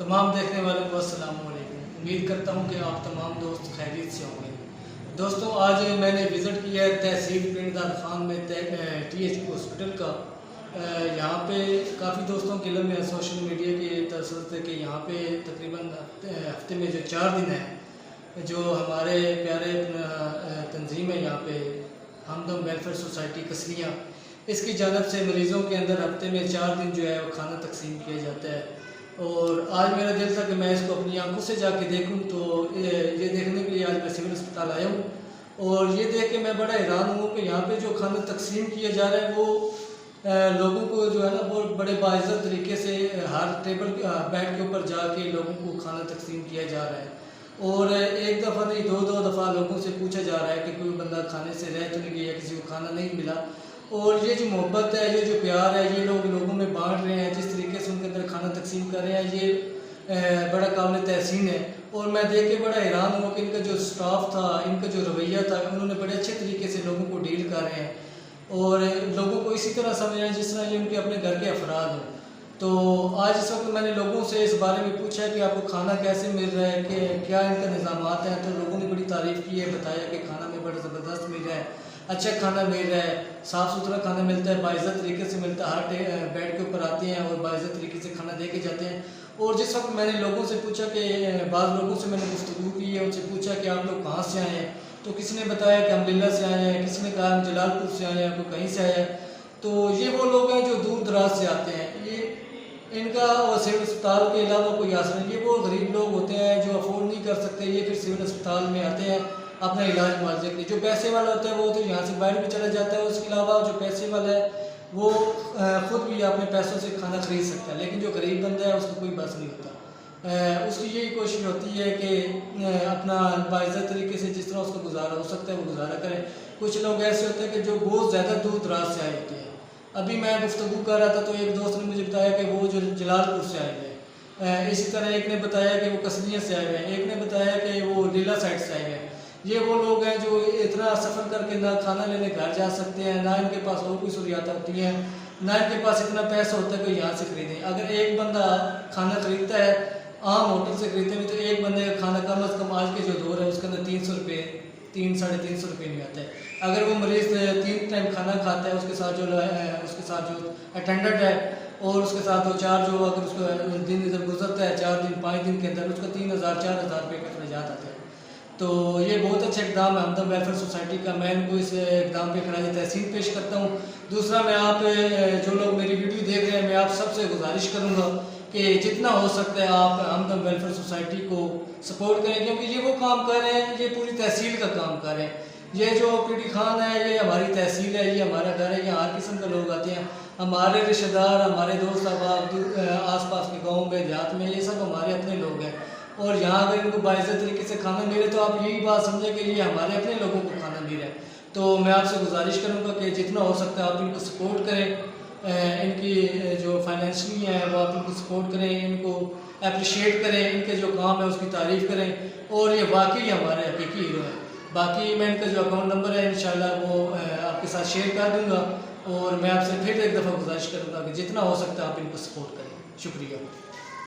तमाम देखने वालों को अस्सलाम वालेकुम। उम्मीद करता हूँ कि आप तमाम दोस्त खैरियत से होंगे। दोस्तों, आज मैंने विज़िट किया है तहसील पिंड दार खान में THP हॉस्पिटल का। यहाँ पे काफ़ी दोस्तों के इल्म में सोशल मीडिया के तसल्लुत है कि यहाँ पे तकरीबन हफ्ते में जो 4 दिन है, जो हमारे प्यारे तंजीम है यहाँ पे हमदम वेलफेयर सोसाइटी कसलियाँ, इसकी जानब से मरीज़ों के अंदर हफ्ते में 4 दिन जो है वो खाना तकसीम किया जाता है। और आज मेरा दिल था कि मैं इसको अपनी आंखों से जाके देखूं, तो ये देखने के लिए आज मैं सिविल अस्पताल आया हूँ। और ये देख के मैं बड़ा हैरान हूँ कि यहाँ पे जो खाना तकसीम किया जा रहा है वो लोगों को जो है ना बहुत बड़े बाइज़्ज़त तरीके से हर टेबल बेड के ऊपर जाके लोगों को खाना तकसीम किया जा रहा है। और एक दफ़ा नहीं, दो दफ़ा लोगों से पूछा जा रहा है कि कोई बंदा खाने से रह तो नहीं गया, किसी को खाना नहीं मिला। और ये जो मोहब्बत है, ये जो प्यार है, ये लोग लोगों में बांट रहे हैं, जिस तरीके से उनके अंदर खाना तकसीम कर रहे हैं, ये बड़ा काबिल तहसीन है। और मैं देख के बड़ा हैरान हुआ कि इनका जो स्टाफ था, इनका जो रवैया था, उन्होंने बड़े अच्छे तरीके से लोगों को डील कर रहे हैं और लोगों को इसी तरह समझ रहे हैं जिस तरह ये उनके अपने घर के अफराद हों। तो आज इस वक्त मैंने लोगों से इस बारे में पूछा कि आपको खाना कैसे मिल रहा है, कि क्या इनका निज़ामात हैं। तो लोगों ने बड़ी तारीफ़ की है, बताया कि खाना में बड़ा ज़बरदस्त मिल रहा है, अच्छा खाना मिल रहा है, साफ़ सुथरा खाना मिलता है, बाइज़्ज़त तरीके से मिलता है। हर बेड के ऊपर आते हैं और बाइज़्ज़त तरीके से खाना दे के जाते हैं। और जिस वक्त मैंने लोगों से पूछा कि बाद लोगों से मैंने गुफ्तगू की है, उनसे पूछा कि आप लोग कहाँ से आए हैं, तो किसी ने बताया कि हम लिल्ला से आए हैं, किसी ने कहा हम जलालपुर से आए हैं, कोई कहीं से आया है। तो ये वो लोग हैं जो दूर दराज से आते हैं। ये इनका और सिविल अस्पताल के अलावा कोई आसरा नहीं। ये वो गरीब लोग होते हैं जो अफोर्ड नहीं कर सकते, ये फिर सिविल अस्पताल में आते हैं अपना इलाज मुआवजे के लिए। जो पैसे वाला होता है वो तो यहाँ से बाहर भी चला जाता है, उसके अलावा जो पैसे वाला है वो ख़ुद भी अपने पैसों से खाना खरीद सकता है। लेकिन जो गरीब बंदा है उसको कोई बस नहीं होता। उसकी यही कोशिश होती है कि अपना बाइज़्ज़त तरीके से जिस तरह उसको गुजारा हो सकता है वो गुजारा करें। कुछ लोग ऐसे होते हैं कि जो बहुत ज़्यादा दूर दराज से आए होते हैं। अभी मैं गुफ्तगू कर रहा था तो एक दोस्त ने मुझे बताया कि वो जो जलालपुर से आए हैं, इसी तरह एक ने बताया कि वो कसलियाँ से आए हुए हैं, एक ने बताया कि वो लीला साइड से आए हुए हैं। ये वो लोग हैं जो इतना सफ़र करके ना खाना लेने घर जा सकते हैं, ना इनके पास और कोई सहूलियात होती हैं, ना इनके पास इतना पैसा होता है कि यहाँ से खरीदें। अगर एक बंदा खाना खरीदता है आम होटल से खरीदते हैं तो एक बंदे का खाना कम अज़ कम आज के जो दौर है उसके अंदर 300 रुपये, 300-350 रुपये में आता है। अगर वो मरीज़ 3 टाइम खाना खाता है, उसके साथ जो अटेंडेंट है और उसके साथ वो 4 जो अगर उसका दिन इधर गुजरता है 4 दिन 5 दिन के अंदर उसका 3000-4000 रुपये का अखराजात आता है। तो ये बहुत अच्छा इक़दाम है हमदम वेलफेयर सोसाइटी का। मैं इनको इस इक़दाम पे खराज तहसीन पेश करता हूँ। दूसरा, मैं आप जो लोग मेरी वीडियो देख रहे हैं, मैं आप सबसे गुजारिश करूँगा कि जितना हो सकता है आप हमदम वेलफेयर सोसाइटी को सपोर्ट करें, क्योंकि ये वो काम कर रहे हैं, ये पूरी तहसील का काम कर रहे हैं। ये जो पीडी खान है ये हमारी तहसील है, ये हमारा घर है, यहाँ हर किस्म के लोग आते हैं। हमारे रिश्तेदार, हमारे दोस्त अहबाब आस पास के गाँव में, देहात में, ये सब हमारे अपने लोग हैं। और यहाँ अगर इनको बाइज़्ज़त तरीके से खाना मिले तो आप यही बात समझें कि ये हमारे अपने लोगों को खाना मिल रहा है। तो मैं आपसे गुजारिश करूँगा कि जितना हो सकता है आप इनको सपोर्ट करें, इनकी जो फाइनेंशियली है वो आप इनको सपोर्ट करें, इनको अप्रिशिएट करें, इनके जो काम है उसकी तारीफ़ करें। और ये वाकई हमारे हकीकी हीरो हैं। बाकी मैं इनका जो अकाउंट नंबर है इंशाल्लाह वो आपके साथ शेयर कर दूँगा। और मैं आपसे फिर एक दफ़ा गुजारिश करूँगा कि जितना हो सकता है आप इनको सपोर्ट करें। शुक्रिया।